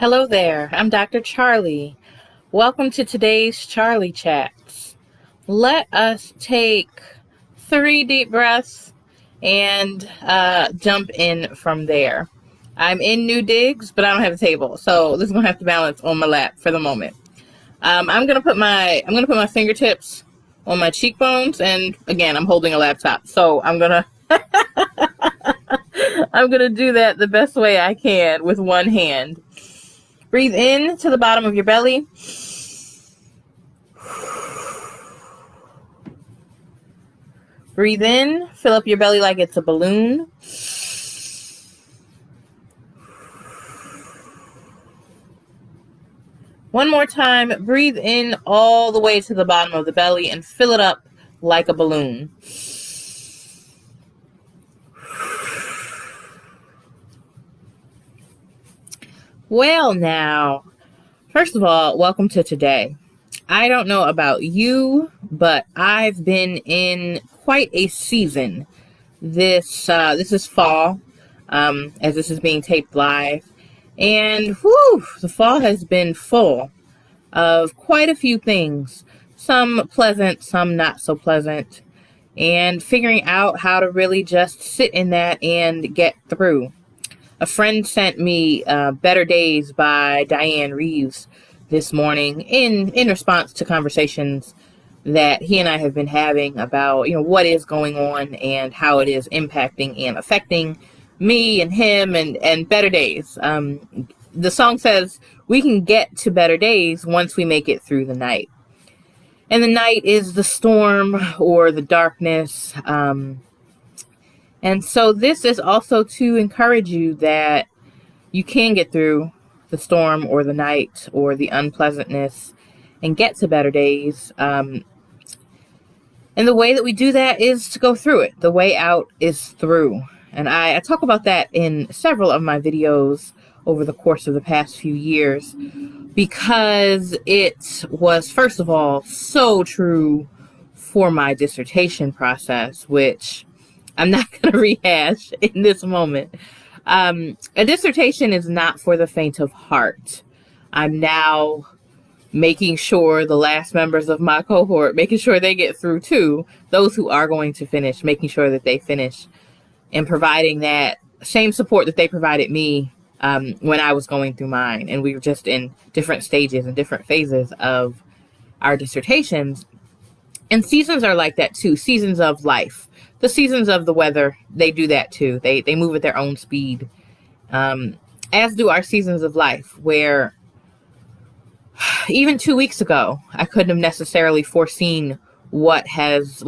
Hello there, I'm Dr. Charlie. Welcome to today's Charlie Chats. Let us take 3 deep breaths and jump in from there. I'm in new digs, but I don't have a table, so this is gonna have to balance on my lap for the moment. I'm gonna put my fingertips on my cheekbones, and again, I'm holding a laptop, so I'm gonna do that the best way I can with one hand. Breathe in to the bottom of your belly. Breathe in, fill up your belly like it's a balloon. One more time, breathe in all the way to the bottom of the belly and fill it up like a balloon. Well, now, first of all, welcome to today. I don't know about you, but I've been in quite a season. This is fall, as this is being taped live, and the fall has been full of quite a few things. Some pleasant, some not so pleasant, and figuring out how to really just sit in that and get through. A friend sent me Better Days by Diane Reeves this morning in response to conversations that he and I have been having about, what is going on and how it is impacting and affecting me and him and better days. The song says we can get to better days once we make it through the night. And the night is the storm or the darkness. And so this is also to encourage you that you can get through the storm or the night or the unpleasantness and get to better days. And the way that we do that is to go through it. The way out is through. And I talk about that in several of my videos over the course of the past few years because it was, first of all, so true for my dissertation process, which I'm not going to rehash in this moment. A dissertation is not for the faint of heart. I'm now making sure the last members of my cohort, making sure they get through too, those who are going to finish, making sure that they finish and providing that same support that they provided me when I was going through mine. And we were just in different stages and different phases of our dissertations. And seasons are like that too, seasons of life. The seasons of the weather, they do that too. They move at their own speed, as do our seasons of life, where even 2 weeks ago, I couldn't have necessarily foreseen what has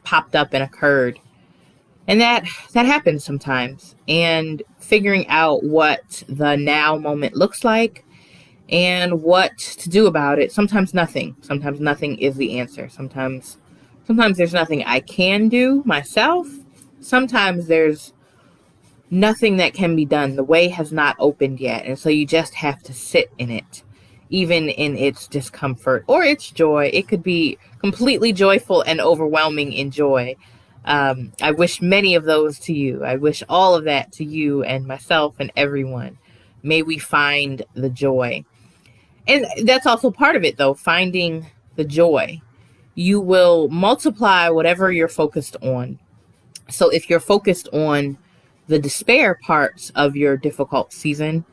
popped up and occurred. And that happens sometimes. And figuring out what the now moment looks like and what to do about it. Sometimes nothing. Sometimes nothing is the answer. Sometimes there's nothing I can do myself. Sometimes there's nothing that can be done. The way has not opened yet. And so you just have to sit in it, even in its discomfort or its joy. It could be completely joyful and overwhelming in joy. I wish many of those to you. I wish all of that to you and myself and everyone. May we find the joy. And that's also part of it, though, finding the joy. You will multiply whatever you're focused on. So if you're focused on the despair parts of your difficult season,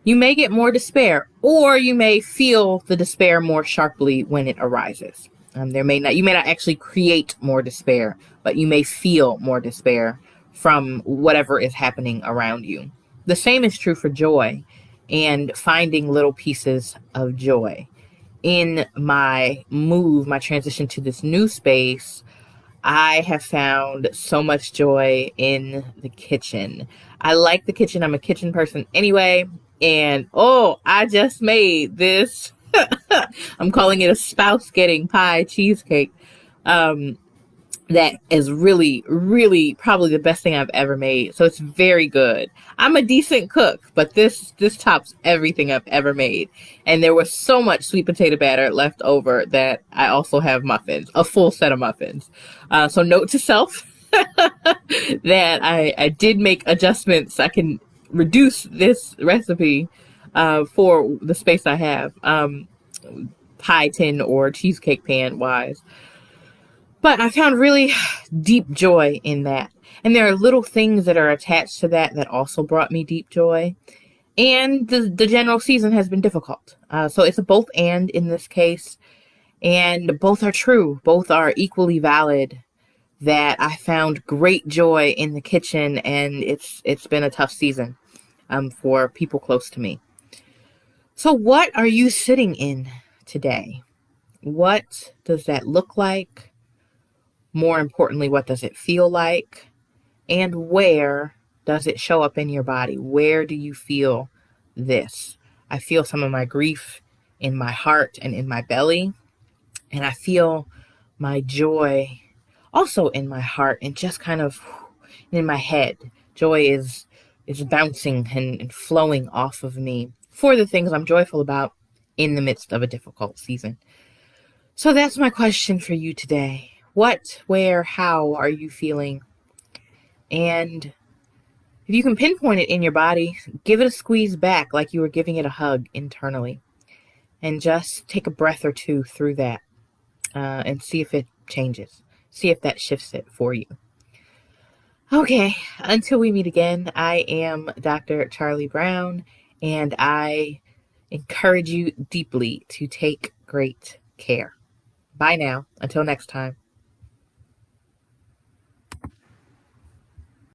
you may get more despair, or you may feel the despair more sharply when it arises. You may not actually create more despair, but you may feel more despair from whatever is happening around you. The same is true for joy and finding little pieces of joy. In my transition to this new space, I have found so much joy in the kitchen. I like the kitchen. I'm a kitchen person anyway. And I just made this. I'm calling it a spouse getting pie cheesecake. That is really, really probably the best thing I've ever made. So it's very good. I'm a decent cook, but this tops everything I've ever made. And there was so much sweet potato batter left over that I also have muffins, a full set of muffins. So note to self that I did make adjustments. I can reduce this recipe for the space I have, pie tin or cheesecake pan wise. But I found really deep joy in that. And there are little things that are attached to that that also brought me deep joy. And the general season has been difficult. So it's a both and in this case. And both are true. Both are equally valid. That I found great joy in the kitchen, and it's been a tough season for people close to me. So what are you sitting in today? What does that look like? More importantly, what does it feel like? And where does it show up in your body? Where do you feel this? I feel some of my grief in my heart and in my belly. And I feel my joy also in my heart and just kind of in my head. Joy is bouncing and flowing off of me for the things I'm joyful about in the midst of a difficult season. So that's my question for you today. What, where, how are you feeling? And if you can pinpoint it in your body, give it a squeeze back like you were giving it a hug internally. And just take a breath or two through that and see if it changes. See if that shifts it for you. Okay, until we meet again, I am Dr. Charli Brown, and I encourage you deeply to take great care. Bye now. Until next time.